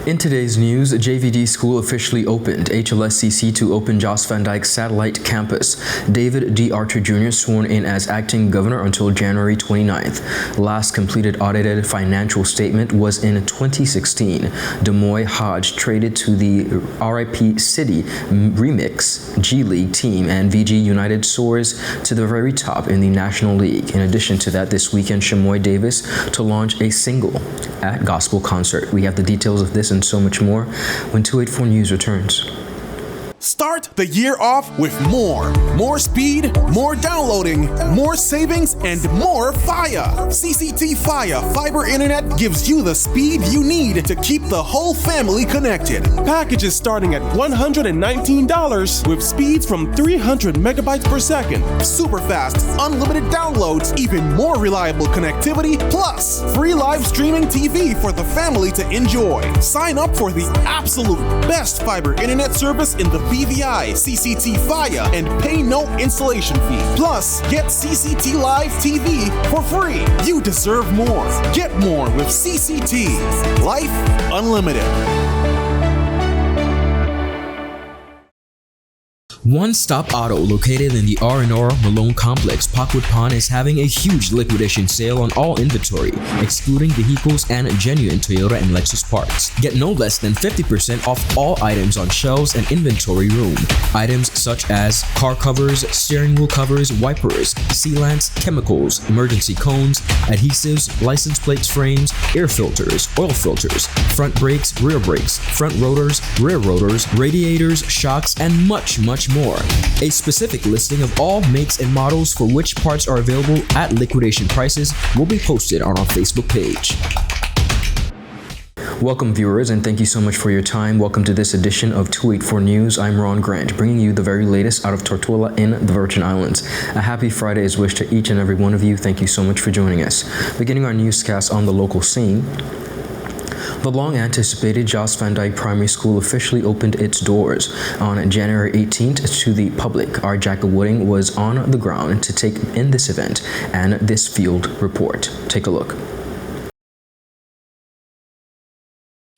In today's news, JVD School officially opened. HLSCC to open JOST Van Dyke Satellite Campus. David D. Archer Jr. sworn in as acting governor until January 29th. Last completed audited financial statement was in 2016. Demoy Hodge traded to the RIP City Remix G League team and VG United soars to the very top in the National League. In addition to that, this weekend, SHAMOY Davis to launch a single at Gospel Concert. We have the details of this and so much more when 284 News returns. Start the year off with more speed, more downloading, more savings, and more fire. CCT Fire Fiber Internet gives you the speed you need to keep the whole family connected. Packages starting at $119 with speeds from 300 megabytes per second, super fast, unlimited downloads, even more reliable connectivity, plus free live streaming TV for the family to enjoy. Sign up for the absolute best fiber internet service in the BVI CCT Fire and pay no installation fee. Plus, get CCT Live TV for free. You deserve more. Get more with CCT. Life Unlimited. One Stop Auto, located in the R&R Malone Complex, Parkwood Pond, is having a huge liquidation sale on all inventory, excluding vehicles and genuine Toyota and Lexus parts. Get no less than 50% off all items on shelves and inventory room. Items such as car covers, steering wheel covers, wipers, sealants, chemicals, emergency cones, adhesives, license plates, frames, air filters, oil filters, front brakes, front rotors, rear rotors, radiators, shocks, and much more. A specific listing of all makes and models for which parts are available at liquidation prices will be posted on our Facebook page. Welcome viewers, and thank you so much for your time. Welcome to this edition of 284 News. I'm Ron Grant, bringing you the very latest out of Tortola in the Virgin Islands. A happy Friday is wished to each and every one of you. Thank you so much for joining us. Beginning our newscast on the local scene, the long-anticipated JOST Van Dyke Primary School officially opened its doors on January 18th to the public. Our Jacka Wooding was on the ground to take in this event and this field report. Take a look.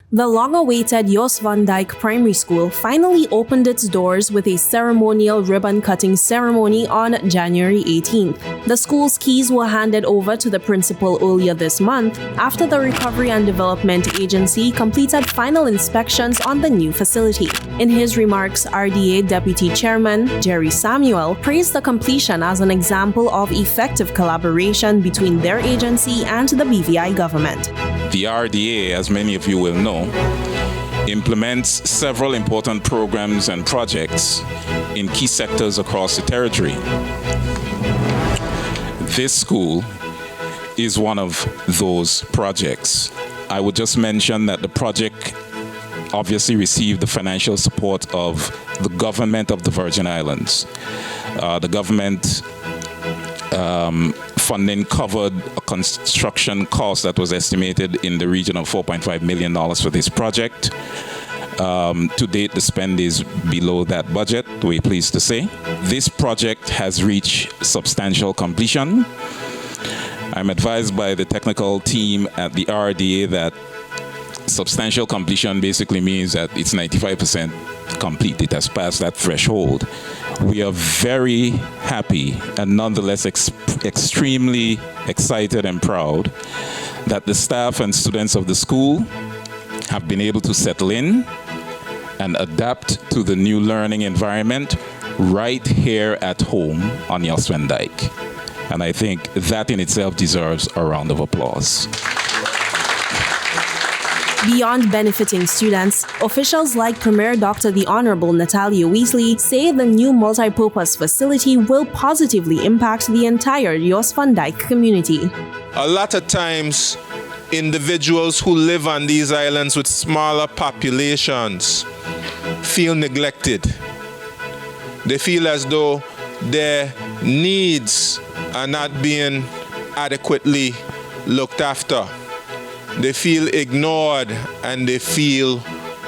The long-awaited JOST Van Dyke Primary School finally opened its doors with a ceremonial ribbon-cutting ceremony on January 18th. The school's keys were handed over to the principal earlier this month after the Recovery and Development Agency completed final inspections on the new facility. In his remarks, RDA Deputy Chairman Jerry Samuel praised the completion as an example of effective collaboration between their agency and the BVI government. The RDA, as many of you will know, implements several important programs and projects in key sectors across the territory. This school is one of those projects. I would just mention that the project obviously received the financial support of the government of the Virgin Islands. The government funding covered a construction cost that was estimated in the region of $4.5 million for this project. To date, the spend is below that budget, we're pleased to say. This project has reached substantial completion. I'm advised by the technical team at the RDA that substantial completion basically means that it's 95% complete. It has passed that threshold. We are very happy and nonetheless extremely excited and proud that the staff and students of the school have been able to settle in and adapt to the new learning environment right here at home on JOST Van Dyke. And I think that in itself deserves a round of applause. Beyond benefiting students, officials like Premier Dr. the Honorable Natalia Weasley say the new multi-purpose facility will positively impact the entire JOST Van Dyke community. A lot of times, individuals who live on these islands with smaller populations feel neglected. They feel as though their needs are not being adequately looked after. They feel ignored and they feel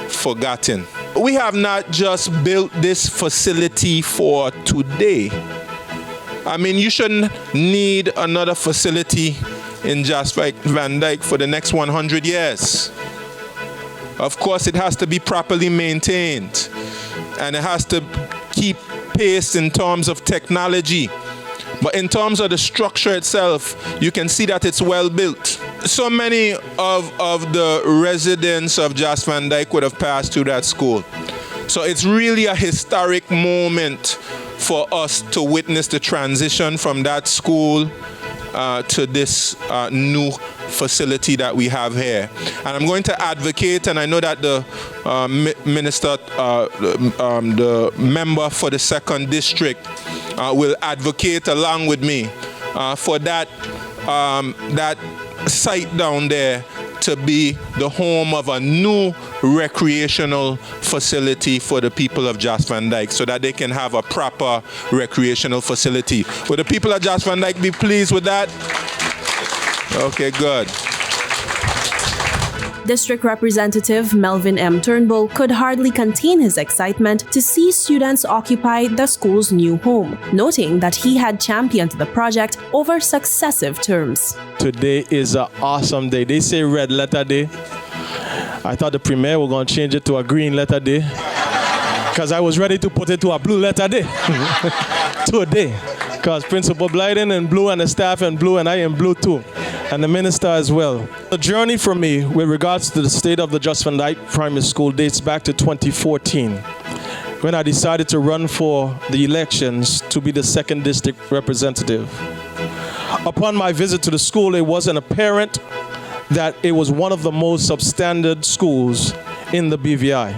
forgotten. We have not just built this facility for today. I mean, you shouldn't need another facility in JOST Van Dyke for the next 100 years. Of course, it has to be properly maintained, and it has to keep pace in terms of technology. But in terms of the structure itself, you can see that it's well built. So many of the residents of Jost Van Dyke would have passed through that school. So it's really a historic moment for us to witness the transition from that school to this new facility that we have here. And I'm going to advocate, and I know that the minister, the member for the 2nd district will advocate along with me for that site down there to be the home of a new recreational facility for the people of Jost Van Dyke, so that they can have a proper recreational facility. Will the people of Jost Van Dyke be pleased with that? Okay, good. District Representative Melvin M. Turnbull could hardly contain his excitement to see students occupy the school's new home, noting that he had championed the project over successive terms. Today is an awesome day. They say red letter day. I thought the premier were going to change it to a green letter day, because I was ready to put it to a blue letter day today, because Principal Blyden in blue and the staff in blue and I in blue too, and the minister as well. The journey for me with regards to the state of the Jost Van Dyke Primary School dates back to 2014, when I decided to run for the elections to be the 2nd district representative. Upon my visit to the school, it wasn't apparent that it was one of the most substandard schools in the BVI.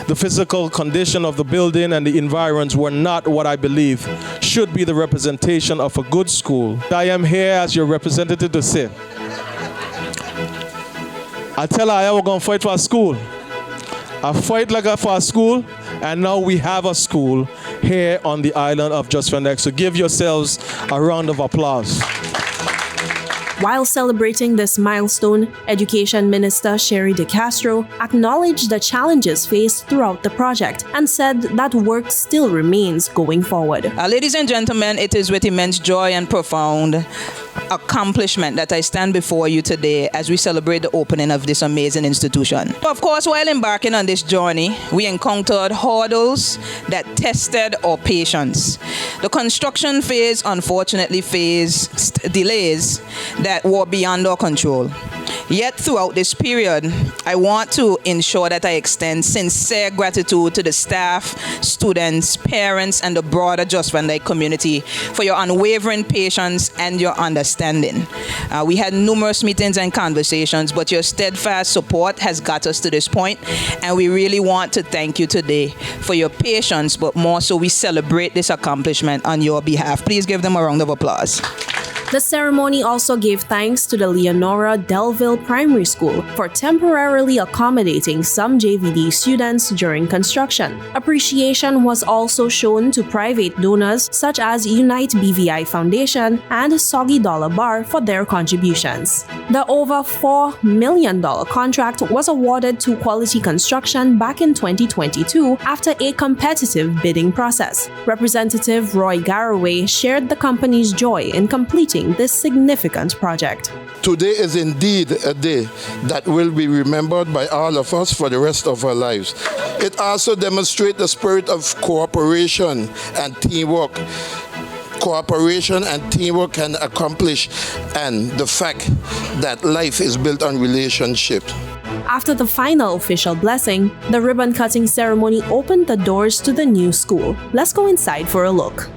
The physical condition of the building and the environs were not what I believe should be the representation of a good school. I am here as your representative to say, I tell her I was going to fight for a school. I fight for a school, and now we have a school here on the island of Jost Van Dyke. So give yourselves a round of applause. While celebrating this milestone, Education Minister Sherry DeCastro acknowledged the challenges faced throughout the project and said that work still remains going forward. Ladies and gentlemen, it is with immense joy and profound accomplishment that I stand before you today as we celebrate the opening of this amazing institution. Of course, while embarking on this journey, we encountered hurdles that tested our patience. The construction phase unfortunately faced delays that were beyond our control. Yet throughout this period, I want to ensure that I extend sincere gratitude to the staff, students, parents, and the broader Jost Van Dyke community for your unwavering patience and your understanding. We had numerous meetings and conversations, but your steadfast support has got us to this point, and we really want to thank you today for your patience, but more so we celebrate this accomplishment on your behalf. Please give them a round of applause. The ceremony also gave thanks to the Leonora Delville Primary School for temporarily accommodating some JVD students during construction. Appreciation was also shown to private donors such as Unite BVI Foundation and Soggy Dollar Bar for their contributions. The over $4 million contract was awarded to Quality Construction back in 2022 after a competitive bidding process. Representative Roy Garraway shared the company's joy in completing this significant project. Today is indeed a day that will be remembered by all of us for the rest of our lives. It also demonstrates the spirit of cooperation and teamwork. Cooperation and teamwork can accomplish, and the fact that life is built on relationships. After the final official blessing, the ribbon-cutting ceremony opened the doors to the new school. Let's go inside for a look.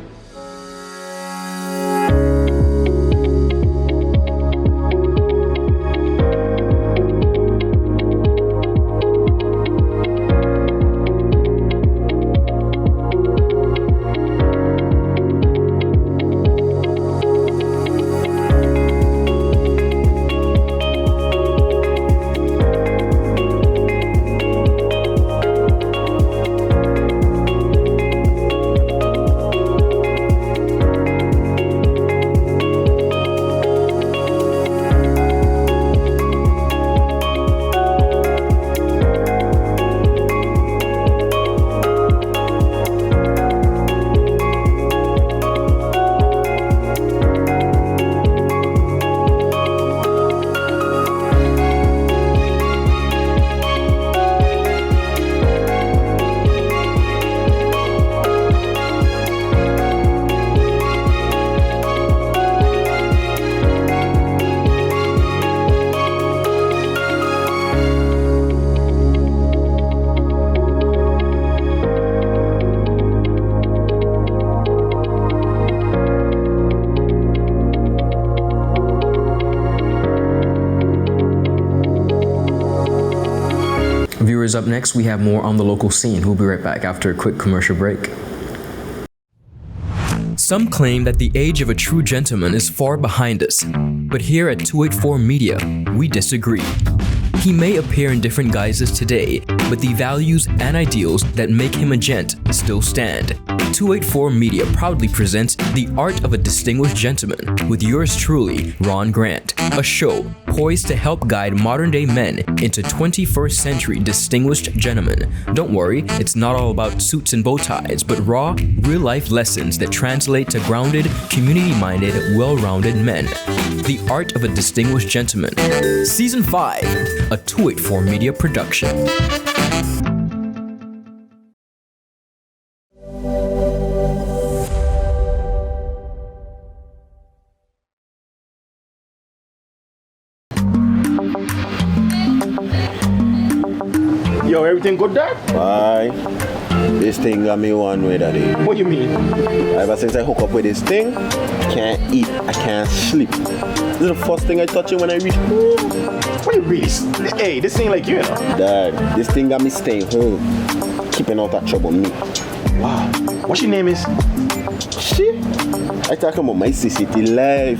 Viewers, up next, we have more on the local scene. We'll be right back after a quick commercial break. Some claim that the age of a true gentleman is far behind us, but here at 284 Media, we disagree. He may appear in different guises today, but the values and ideals that make him a gent still stand. 284 Media proudly presents The Art of a Distinguished Gentleman with yours truly, Ron Grant, a show poised to help guide modern-day men into 21st century distinguished gentlemen. Don't worry, it's not all about suits and bow ties, but raw, real-life lessons that translate to grounded, community-minded, well-rounded men. The Art of a Distinguished Gentleman, Season 5, a 284 Media production. Yo, everything good there? Why? This thing got me one way, daddy. What do you mean? Ever since I hook up with this thing, I can't eat, I can't sleep. This is the first thing I touch it when I reach home. What do you really? Hey, this ain't like you, know? Dad, this thing got me staying home, keeping out of trouble me. Wow. What's your name is? Shit. I talking about my CCT life.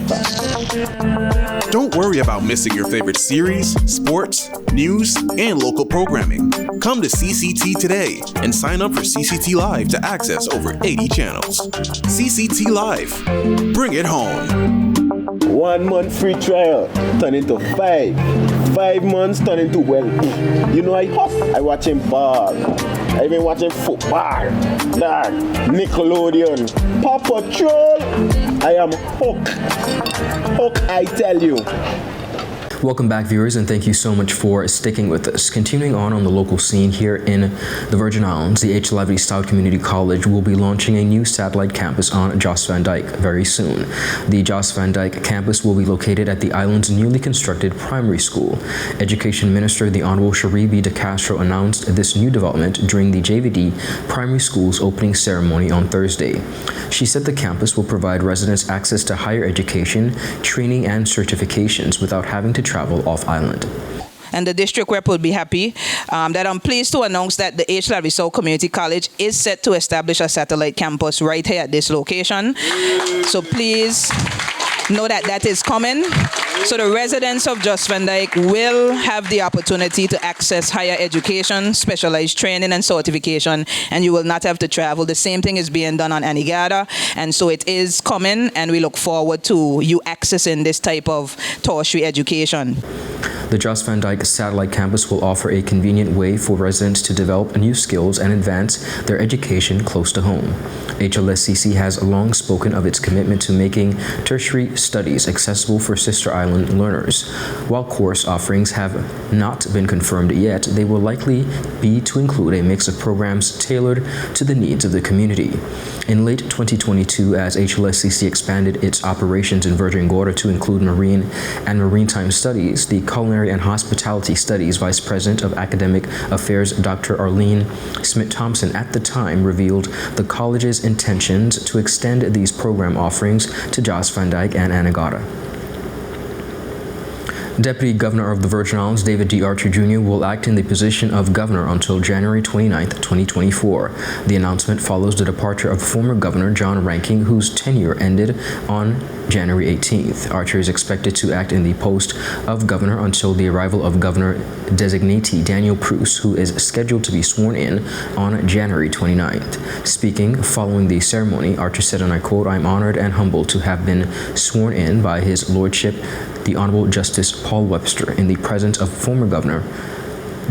Don't worry about missing your favorite series, sports, news, and local programming. Come to CCT today and sign up for CCT Live to access over 80 channels. CCT Live. Bring it home. 1 month free trial turn into 5. 5 months turn into well. You know I watching ball. I been watching football. Dad, Nickelodeon, Paw Patrol. I am hooked. Hooked, I tell you. Welcome back, viewers, and thank you so much for sticking with us. Continuing on the local scene here in the Virgin Islands, the HLSCC Stout Community College will be launching a new satellite campus on JOST Van Dyke very soon. The JOST Van Dyke campus will be located at the island's newly constructed primary school. Education Minister, the Honorable Sharibi De Castro, announced this new development during the JVD primary school's opening ceremony on Thursday. She said the campus will provide residents access to higher education, training, and certifications without having to travel off-island. And the district rep will be happy that I'm pleased to announce that the HLSCC Community College is set to establish a satellite campus right here at this location. So please know that that is coming. So the residents of JOST Van Dyke will have the opportunity to access higher education, specialized training and certification, and you will not have to travel. The same thing is being done on Anegada, and so it is coming, and we look forward to you accessing this type of tertiary education. The JOST Van Dyke Satellite Campus will offer a convenient way for residents to develop new skills and advance their education close to home. HLSCC has long spoken of its commitment to making tertiary studies accessible for Sister Island learners. While course offerings have not been confirmed yet, they will likely be to include a mix of programs tailored to the needs of the community. In late 2022, as HLSCC expanded its operations in Virgin Gorda to include marine and maritime studies, the Culinary and Hospitality Studies Vice President of Academic Affairs, Dr. Arlene Smith-Thompson, at the time revealed the college's intentions to extend these program offerings to JOST Van Dyke and Anegada. Deputy Governor of the Virgin Islands, David D. Archer Jr., will act in the position of governor until January 29, 2024. The announcement follows the departure of former Governor John Ranking, whose tenure ended on January 18th. Archer is expected to act in the post of governor until the arrival of Governor Designatee Daniel Pruce, who is scheduled to be sworn in on January 29th. Speaking following the ceremony, Archer said, and I quote, "I am honored and humbled to have been sworn in by His Lordship, the Honorable Justice Paul Webster, in the presence of former Governor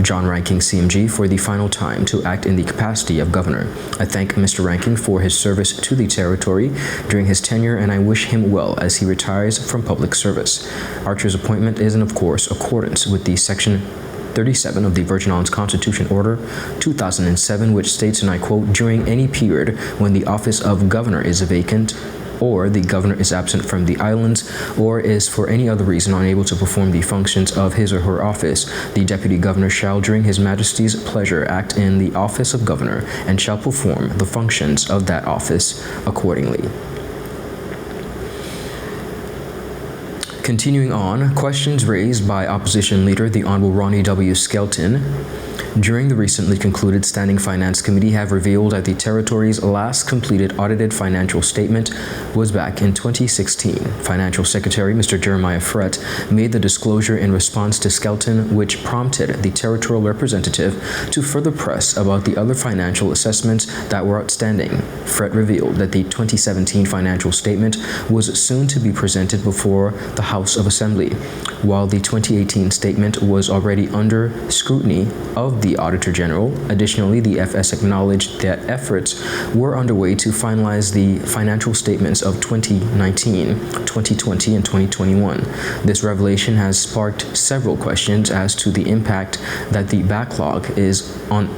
John Ranking, CMG, for the final time to act in the capacity of governor. I thank Mr. Ranking for his service to the territory during his tenure, and I wish him well as he retires from public service." Archer's appointment is in, of course, accordance with the Section 37 of the Virgin Islands Constitution Order 2007, which states, and I quote, "During any period when the office of governor is vacant, or the governor is absent from the islands, or is for any other reason unable to perform the functions of his or her office, the deputy governor shall, during his majesty's pleasure, act in the office of governor, and shall perform the functions of that office accordingly." Continuing on, questions raised by opposition leader, the Honorable Ronnie W. Skelton, during the recently concluded Standing Finance Committee have revealed that the territory's last completed audited financial statement was back in 2016. Financial Secretary Mr. Jeremiah Frett made the disclosure in response to Skelton, which prompted the territorial representative to further press about the other financial assessments that were outstanding. Frett revealed that the 2017 financial statement was soon to be presented before the House of Assembly, while the 2018 statement was already under scrutiny of the Auditor General. Additionally, the FS acknowledged that efforts were underway to finalize the financial statements of 2019, 2020, and 2021. This revelation has sparked several questions as to the impact that the backlog is on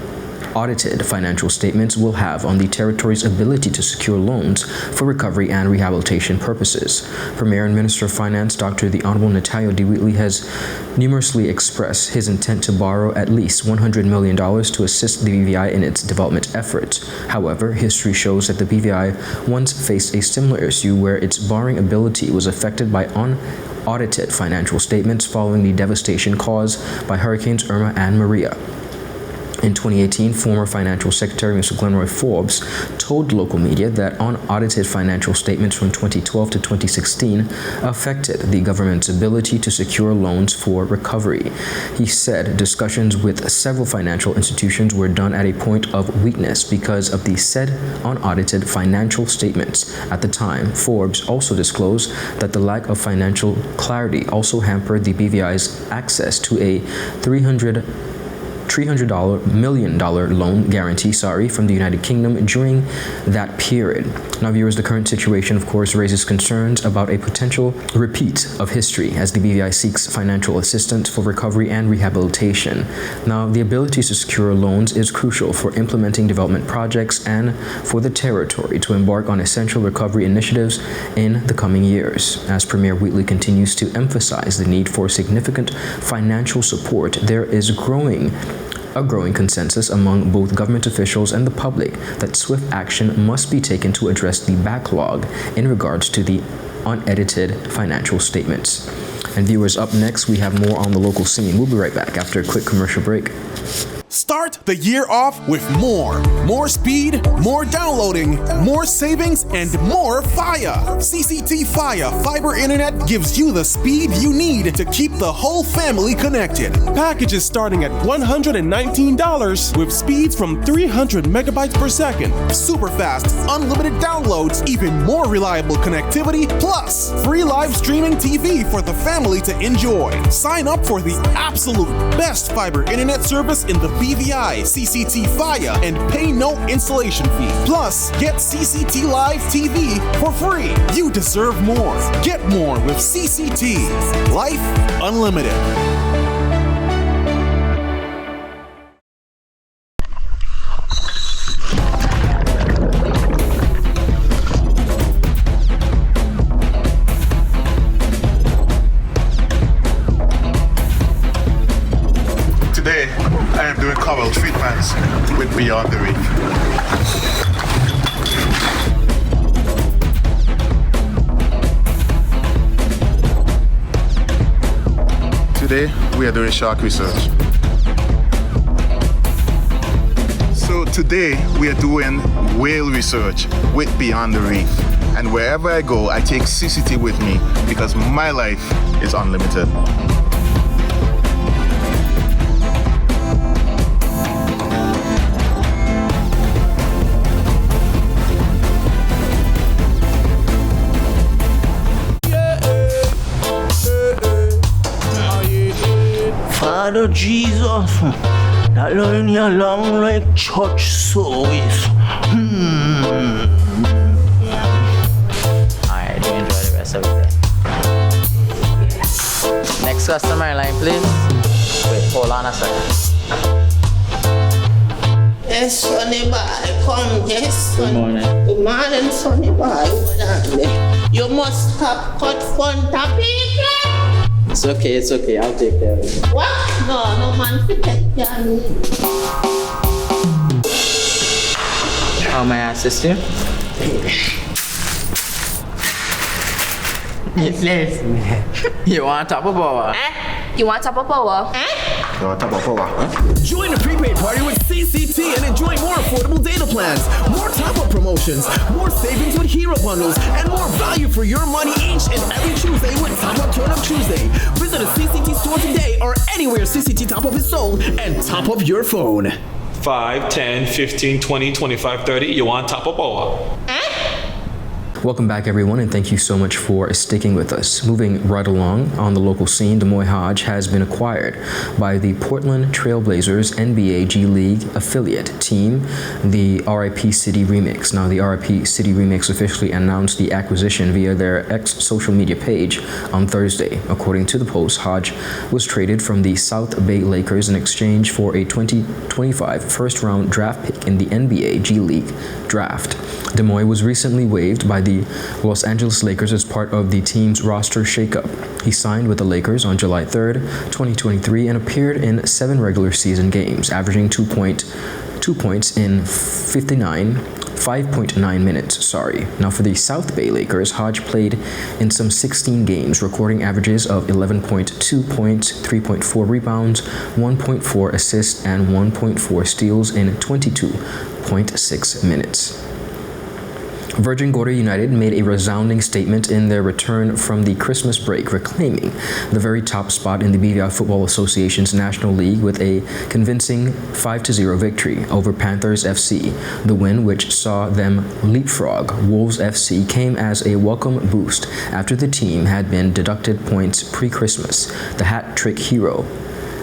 audited financial statements will have on the territory's ability to secure loans for recovery and rehabilitation purposes. Premier and Minister of Finance, Dr. the Honorable Natayo D. Wheatley, has numerously expressed his intent to borrow at least $100 million to assist the BVI in its development efforts. However, history shows that the BVI once faced a similar issue where its borrowing ability was affected by unaudited financial statements following the devastation caused by Hurricanes Irma and Maria. In 2018, former Financial Secretary Mr. Glenroy Forbes told local media that unaudited financial statements from 2012 to 2016 affected the government's ability to secure loans for recovery. He said discussions with several financial institutions were done at a point of weakness because of the said unaudited financial statements. At the time, Forbes also disclosed that the lack of financial clarity also hampered the BVI's access to a $300 million loan guarantee from the United Kingdom during that period. Now, viewers, the current situation, of course, raises concerns about a potential repeat of history as the BVI seeks financial assistance for recovery and rehabilitation. Now, the ability to secure loans is crucial for implementing development projects and for the territory to embark on essential recovery initiatives in the coming years. As Premier Wheatley continues to emphasize the need for significant financial support, there is a growing consensus among both government officials and the public that swift action must be taken to address the backlog in regards to the unedited financial statements. And viewers, up next, we have more on the local scene. We'll be right back after a quick commercial break. Start the year off with more speed, more downloading, more savings, and more fire. CCT Fire Fiber Internet gives you the speed you need to keep the whole family connected. Packages starting at $119 with speeds from 300 megabytes per second, super fast, unlimited downloads, even more reliable connectivity, plus free live streaming TV for the family to enjoy. Sign up for the absolute best fiber internet service in the BVI CCT Fire and pay no installation fee. Plus, get CCT Live TV for free. You deserve more. Get more with CCT. Life Unlimited. Today, I am doing coral treatments with Beyond the Reef. Today, we are doing shark research. So today, we are doing whale research with Beyond the Reef. And wherever I go, I take CCT with me because my life is unlimited. Father Jesus, that line you long like church service. Alright, do enjoy the rest of the day. Next customer line, please. Wait, hold on a second. Yes, Sonny boy, come, yes. Good morning. Good morning, Sonny boy. Hold on there. You must have cut front of people. It's okay, I'll take care of it. What? No man to take care of me. How may I assist you? Listen. You want top of power? You want top of power? Top of power. Join the prepaid party with CCT and enjoy more affordable data plans, more top-up promotions, more savings with hero bundles, and more value for your money each and every Tuesday with Top Up Turn Up Tuesday. Visit a CCT store today or anywhere CCT Top Up is sold and top up your phone. 5, 10, 15, 20, 25, 30. You want top of power? Welcome back, everyone, and thank you so much for sticking with us. Moving right along on the local scene, Des Moines Hodge has been acquired by the Portland Trailblazers NBA G League affiliate team, the RIP City Remix. Now, the RIP City Remix officially announced the acquisition via their social media page on Thursday. According to the Post, Hodge was traded from the South Bay Lakers in exchange for a 2025 first-round draft pick in the NBA G League draft. Des Moines was recently waived by the Los Angeles Lakers as part of the team's roster shakeup. He signed with the Lakers on July 3rd, 2023, and appeared in 7 regular season games, averaging 2 points in 5.9 minutes. Now, for the South Bay Lakers, Hodge played in some 16 games, recording averages of 11.2 points, 3.4 rebounds, 1.4 assists, and 1.4 steals in 22.6 minutes. Virgin Gorda United made a resounding statement in their return from the Christmas break, reclaiming the very top spot in the BVI Football Association's National League with a convincing 5-0 victory over Panthers FC. The win, which saw them leapfrog Wolves FC, came as a welcome boost after the team had been deducted points pre-Christmas. The hat-trick hero,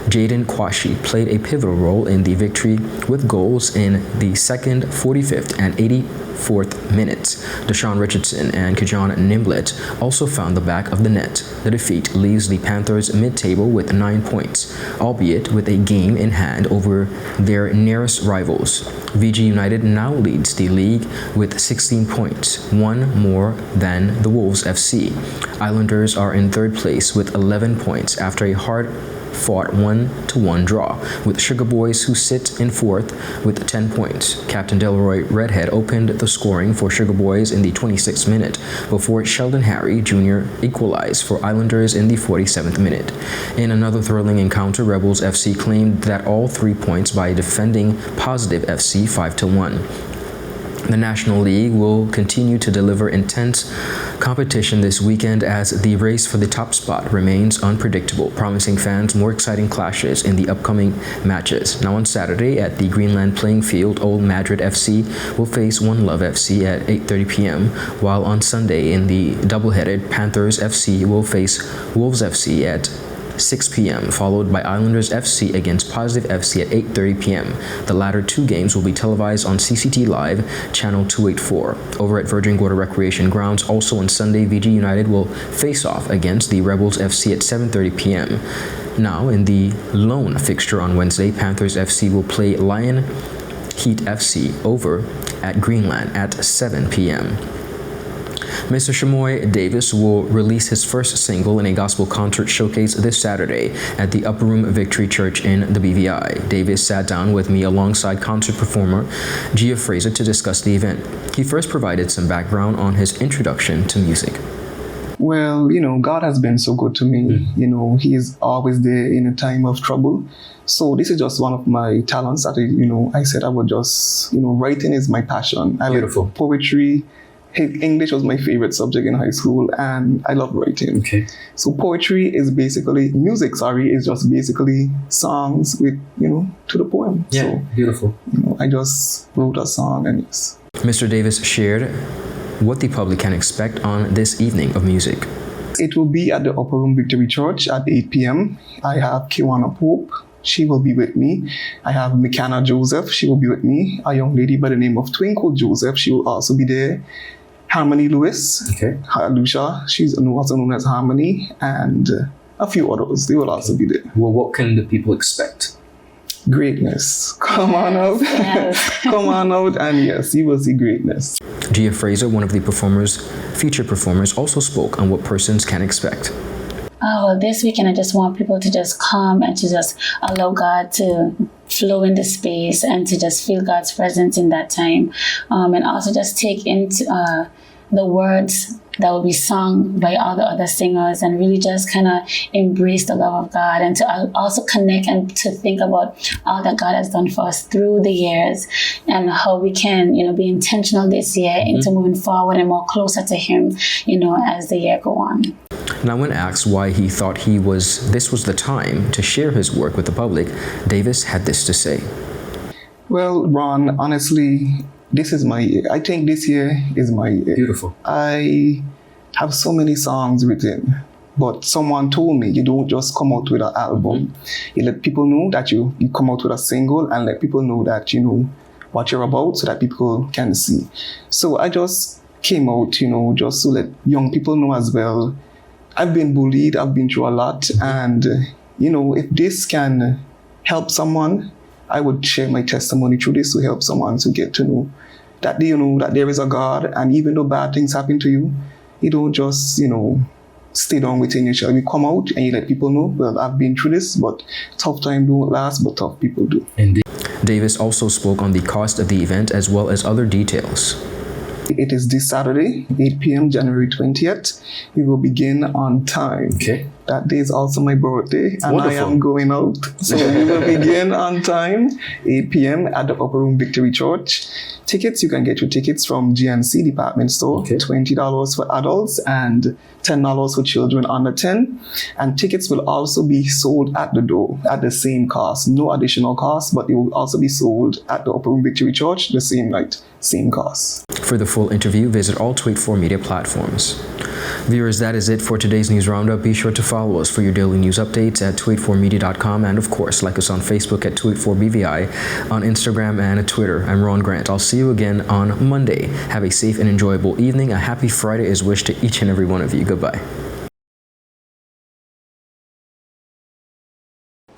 Jaden Kwashi, played a pivotal role in the victory with goals in the second, 45th, and 84th minutes. Deshaun Richardson and Kajon Nimblet also found the back of the net. The defeat leaves the Panthers mid-table with 9 points, albeit with a game in hand over their nearest rivals. VG United now leads the league with 16 points, 1 more than the Wolves FC. Islanders are in third place with 11 points after a hard-fought 1-1 draw with Sugar Boys, who sit in fourth with 10 points. Captain Delroy Redhead opened the scoring for Sugar Boys in the 26th minute before Sheldon Harry Jr. equalized for Islanders in the 47th minute. In another thrilling encounter, Rebels FC claimed that all 3 points by defending Positive FC 5-1. The National League will continue to deliver intense competition this weekend as the race for the top spot remains unpredictable, promising fans more exciting clashes in the upcoming matches. Now, on Saturday at the Greenland Playing Field, Old Madrid FC will face One Love FC at 8:30 p.m., while on Sunday in the doubleheaded, Panthers FC will face Wolves FC at 6 p.m., followed by Islanders FC against Positive FC at 8:30 p.m. The latter two games will be televised on CCT Live, Channel 284. Over at Virgin Gorda Recreation Grounds, also on Sunday, VG United will face off against the Rebels FC at 7:30 p.m. Now, in the lone fixture on Wednesday, Panthers FC will play Lion Heat FC over at Greenland at 7 p.m. Mr. Shamoy Davis will release his first single in a gospel concert showcase this Saturday at the Upper Room Victory Church in the BVI. Davis sat down with me alongside concert performer Gia Fraser to discuss the event. He first provided some background on his introduction to music. Well, God has been so good to me. He is always there in a time of trouble. So this is just one of my talents that, I said I would just, writing is my passion. I like poetry. English was my favorite subject in high school, and I love writing. Okay. So poetry is basically, music is just basically songs with, to the poem. Yeah, so, beautiful. I just wrote a song, and yes. Mr. Davis shared what the public can expect on this evening of music. It will be at the Upper Room Victory Church at 8 p.m. I have Kiwana Pope. She will be with me. I have McKenna Joseph. She will be with me. A young lady by the name of Twinkle Joseph. She will also be there. Harmony Lewis, Lucia, she's also known as Harmony, and a few others. They will also be there. Well, what can the people expect? Greatness. Come on out. Yes. Come on out, and yes, you will see greatness. Gia Fraser, one of the featured performers, also spoke on what persons can expect. Oh, this weekend I just want people to just come and to just allow God to flow in the space and to just feel God's presence in that time. And also just take into the words that will be sung by all the other singers, and really just kind of embrace the love of God, and to also connect and to think about all that God has done for us through the years, and how we can, be intentional this year into moving forward and more closer to Him, as the year go on. Now, when asked why he thought this was the time to share his work with the public, Davis had this to say. Well, Ron, honestly, this is my year. I think this year is my year. Beautiful. I have so many songs written, but someone told me you don't just come out with an album. You let people know that you come out with a single, and let people know that you know what you're about, so that people can see. So I just came out, just to let young people know as well. I've been bullied, I've been through a lot, and if this can help someone, I would share my testimony through this to help someone to get to know that that there is a God, and even though bad things happen to you, you don't just stay down within yourself. You come out and you let people know, well, I've been through this, but tough time don't last, but tough people do. Indeed. Davis also spoke on the cost of the event as well as other details. It is this Saturday, 8 p.m., January 20th. We will begin on time. Okay. That day is also my birthday, and Wonderful. I am going out. So we will begin on time, 8 p.m. at the Upper Room Victory Church. Tickets, you can get your tickets from GNC Department Store, $20 for adults and $10 for children under 10. And tickets will also be sold at the door at the same cost, no additional cost, but it will also be sold at the Upper Room Victory Church the same night, same cost. For the full interview, visit all Tweet 4 media platforms. Viewers, that is it for today's news roundup. Be sure to follow us for your daily news updates at tweet4media.com, and of course, like us on Facebook at tweet4bvi, on Instagram and Twitter. I'm Ron Grant. I'll see you again on Monday. Have a safe and enjoyable evening. A happy Friday is wished to each and every one of you. Goodbye.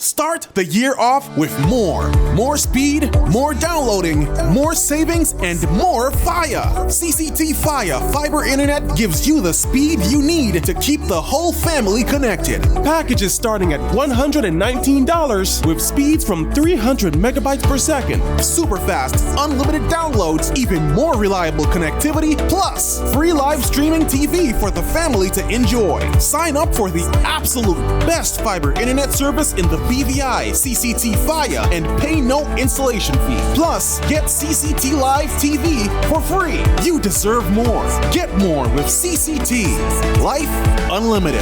Start the year off with more speed, more downloading, more savings, and more fire. CCT Fire Fiber Internet gives you the speed you need to keep the whole family connected. Packages starting at $119 with speeds from 300 megabytes per second, super fast, unlimited downloads, even more reliable connectivity, plus free live streaming TV for the family to enjoy. Sign up for the absolute best fiber internet service in the BVI CCT Fire and pay no installation fee. Plus, get CCT Live TV for free. You deserve more. Get more with CCT. Life Unlimited.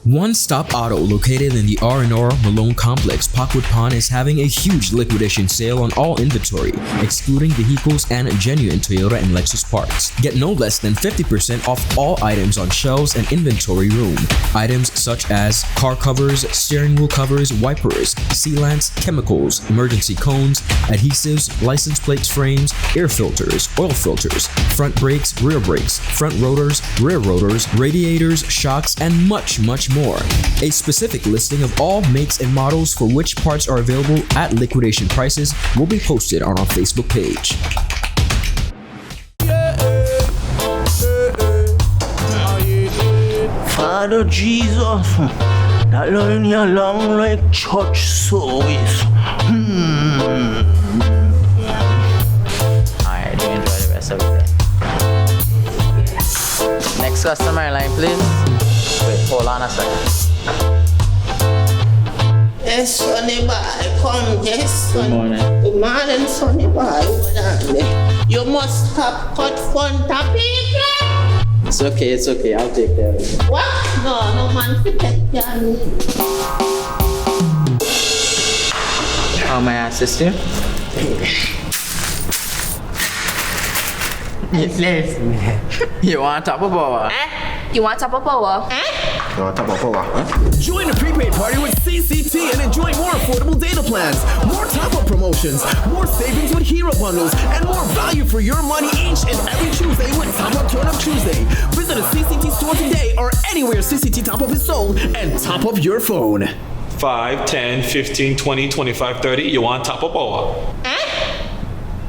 One Stop Auto, located in the R&R Malone Complex, Packwood Pond, is having a huge liquidation sale on all inventory, excluding vehicles and genuine Toyota and Lexus parts. Get no less than 50% off all items on shelves and inventory room. Items such as car covers, steering wheel covers, wipers, sealants, chemicals, emergency cones, adhesives, license plates frames, air filters, oil filters, front brakes, rear brakes, front rotors, rear rotors, radiators, shocks, and much more. A specific listing of all makes and models for which parts are available at liquidation prices will be posted on our Facebook page. Father Jesus, that line you long like church service. Alright, do enjoy the rest of it. Next customer line, please. Wait, hold on a second. Yes, Sonny boy, come. Yes, Sonny. Good morning. Good morning, Sonny boy. Hold on there. You must have cut front of people. It's okay. I'll take care of it. What? No man fit take care of me. How may I assist you? Yes. You want top of power? You want top of power? Join the prepaid party with CCT and enjoy more affordable data plans, more top-up promotions, more savings with hero bundles, and more value for your money each and every Tuesday with Top Up Turn Up Tuesday. Visit a CCT store today or anywhere CCT Top Up is sold and top up your phone. 5, 10, 15, 20, 25, 30. You want top of power?